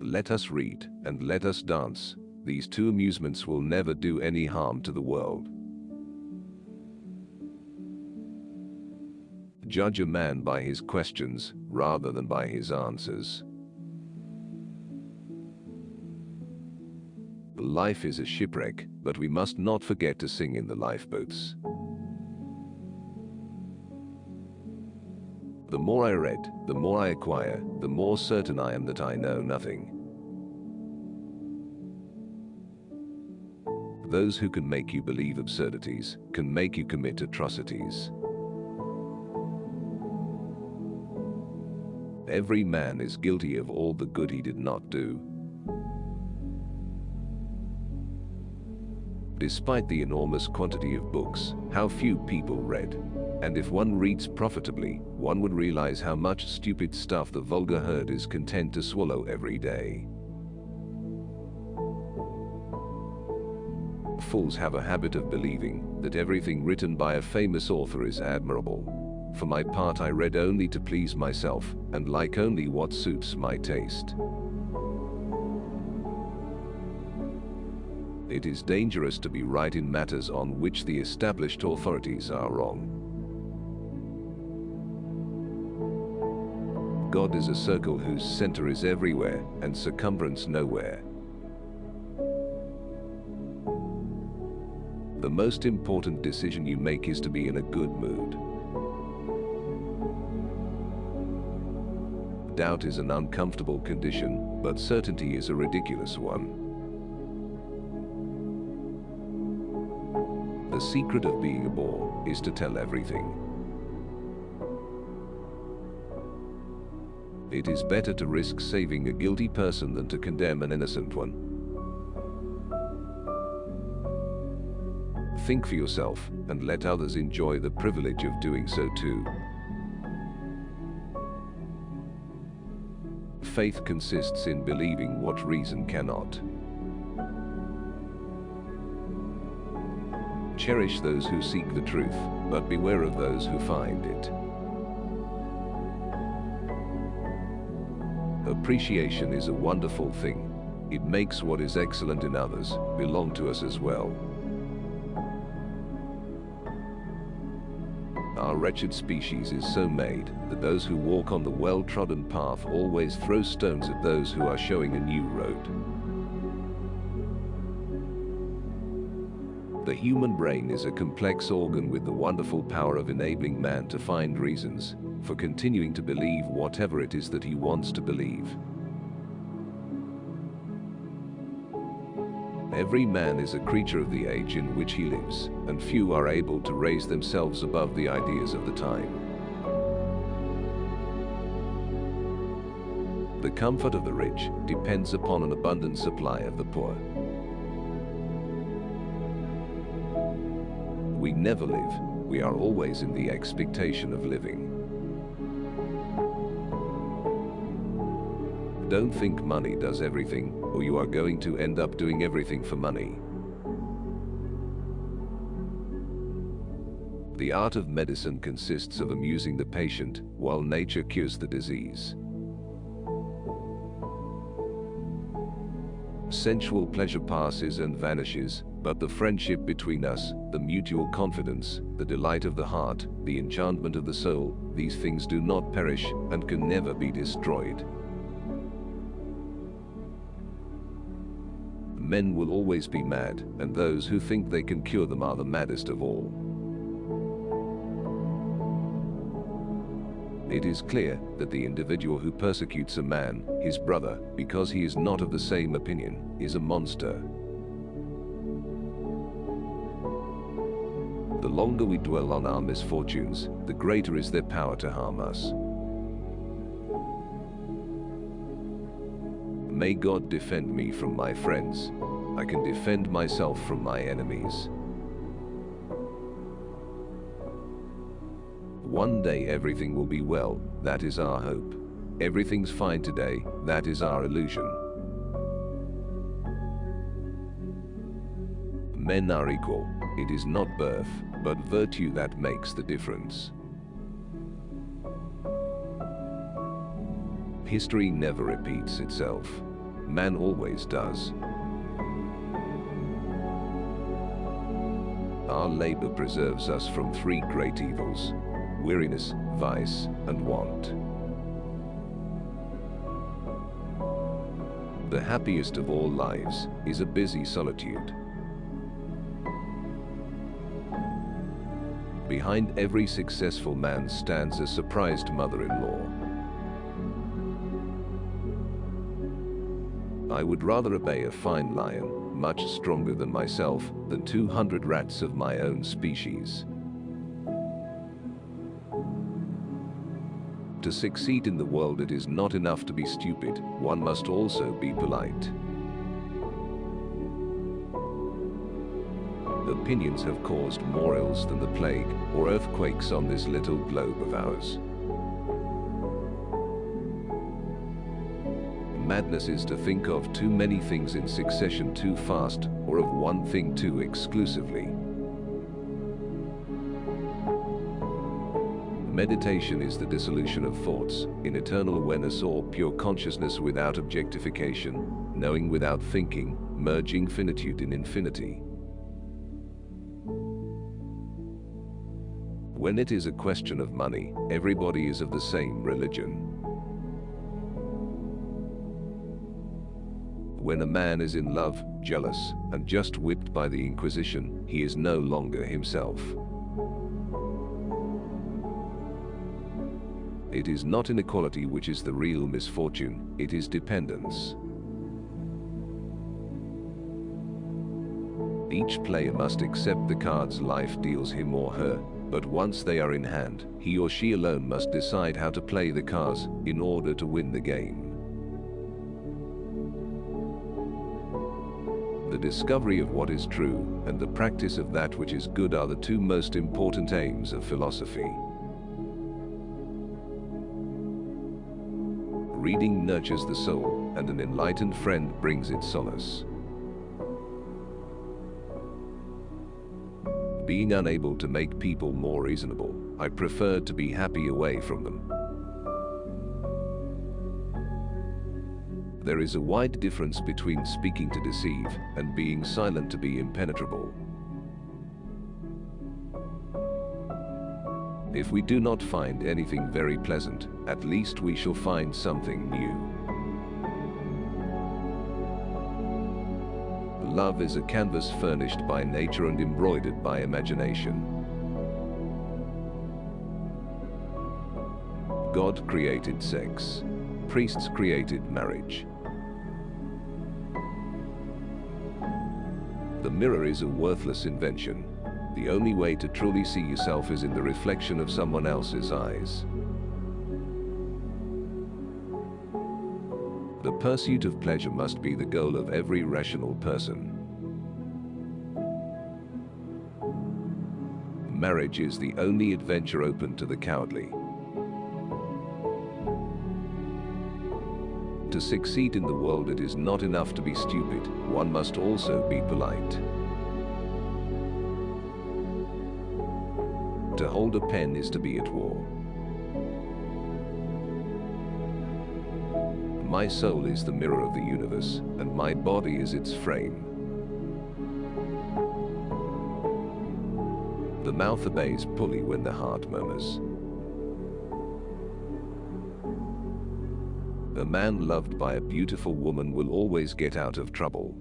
Let us read and let us dance. These two amusements will never do any harm to the world. Judge a man by his questions rather than by his answers. Life is a shipwreck, but we must not forget to sing in the lifeboats. The more I read, the more I acquire, the more certain I am that I know nothing. Those who can make you believe absurdities can make you commit atrocities. Every man is guilty of all the good he did not do. Despite the enormous quantity of books, how few people read. And if one reads profitably, one would realize how much stupid stuff the vulgar herd is content to swallow every day. Fools have a habit of believing that everything written by a famous author is admirable. For my part, I read only to please myself, and like only what suits my taste. It is dangerous to be right in matters on which the established authorities are wrong. God is a circle whose center is everywhere and circumference nowhere. The most important decision you make is to be in a good mood. Doubt is an uncomfortable condition, but certainty is a ridiculous one. The secret of being a bore is to tell everything. It is better to risk saving a guilty person than to condemn an innocent one. Think for yourself and let others enjoy the privilege of doing so too. Faith consists in believing what reason cannot. Cherish those who seek the truth, but beware of those who find it. Appreciation is a wonderful thing. It makes what is excellent in others belong to us as well. Our wretched species is so made that those who walk on the well-trodden path always throw stones at those who are showing a new road. The human brain is a complex organ with the wonderful power of enabling man to find reasons for continuing to believe whatever it is that he wants to believe. Every man is a creature of the age in which he lives, and few are able to raise themselves above the ideas of the time. The comfort of the rich depends upon an abundant supply of the poor. We never live, we are always in the expectation of living. Don't think money does everything, or you are going to end up doing everything for money. The art of medicine consists of amusing the patient, while nature cures the disease. Sensual pleasure passes and vanishes, but the friendship between us, the mutual confidence, the delight of the heart, the enchantment of the soul, these things do not perish and can never be destroyed. Men will always be mad, and those who think they can cure them are the maddest of all. It is clear that the individual who persecutes a man, his brother, because he is not of the same opinion, is a monster. The longer we dwell on our misfortunes, the greater is their power to harm us. May God defend me from my friends. I can defend myself from my enemies. One day everything will be well, that is our hope. Everything's fine today, that is our illusion. Men are equal. It is not birth, but virtue that makes the difference. History never repeats itself. Man always does. Our labor preserves us from three great evils: weariness, vice, and want. The happiest of all lives is a busy solitude. Behind every successful man stands a surprised mother-in-law. I would rather obey a fine lion, much stronger than myself, than 200 rats of my own species. To succeed in the world, it is not enough to be stupid, one must also be polite. Opinions have caused more ills than the plague or earthquakes on this little globe of ours. Madness is to think of too many things in succession too fast, or of one thing too exclusively. Meditation is the dissolution of thoughts in eternal awareness or pure consciousness without objectification, knowing without thinking, merging finitude in infinity. When it is a question of money, everybody is of the same religion. When a man is in love, jealous, and just whipped by the Inquisition, he is no longer himself. It is not inequality which is the real misfortune, it is dependence. Each player must accept the cards life deals him or her, but once they are in hand, he or she alone must decide how to play the cards in order to win the game. The discovery of what is true and the practice of that which is good are the two most important aims of philosophy. Reading nurtures the soul, and an enlightened friend brings it solace. Being unable to make people more reasonable, I prefer to be happy away from them. There is a wide difference between speaking to deceive and being silent to be impenetrable. If we do not find anything very pleasant, at least we shall find something new. Love is a canvas furnished by nature and embroidered by imagination. God created sex. Priests created marriage. The mirror is a worthless invention. The only way to truly see yourself is in the reflection of someone else's eyes. The pursuit of pleasure must be the goal of every rational person. Marriage is the only adventure open to the cowardly. To succeed in the world, it is not enough to be stupid, one must also be polite. To hold a pen is to be at war. My soul is the mirror of the universe, and my body is its frame. The mouth obeys fully when the heart murmurs. A man loved by a beautiful woman will always get out of trouble.